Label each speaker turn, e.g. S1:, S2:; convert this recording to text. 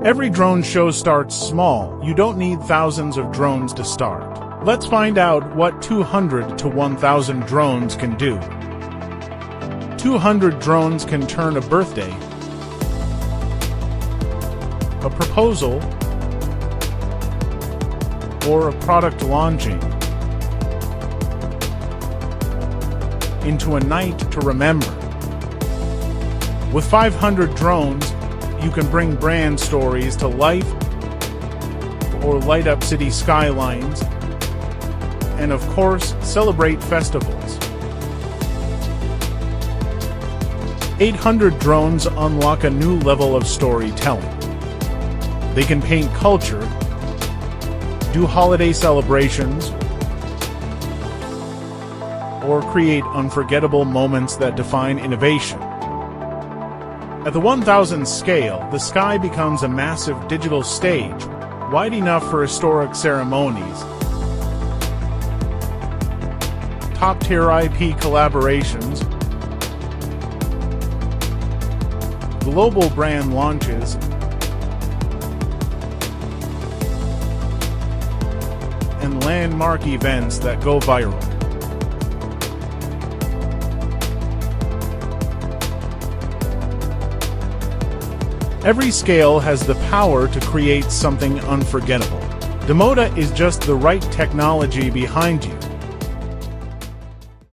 S1: Every drone show starts small. You don't need thousands of drones to start. Let's find out what 200 to 1,000 drones can do. 200 drones can turn a birthday, a proposal, or a product launching into a night to remember. With 500 drones, you can bring brand stories to life or light up city skylines and, of course, celebrate festivals. 800 drones unlock a new level of storytelling. They can paint culture, do holiday celebrations, or create unforgettable moments that define innovation. At the 1,000 scale, the sky becomes a massive digital stage, wide enough for historic ceremonies, top-tier IP collaborations, global brand launches, and landmark events that go viral. Every scale has the power to create something unforgettable. DAMODA is just the right technology behind you.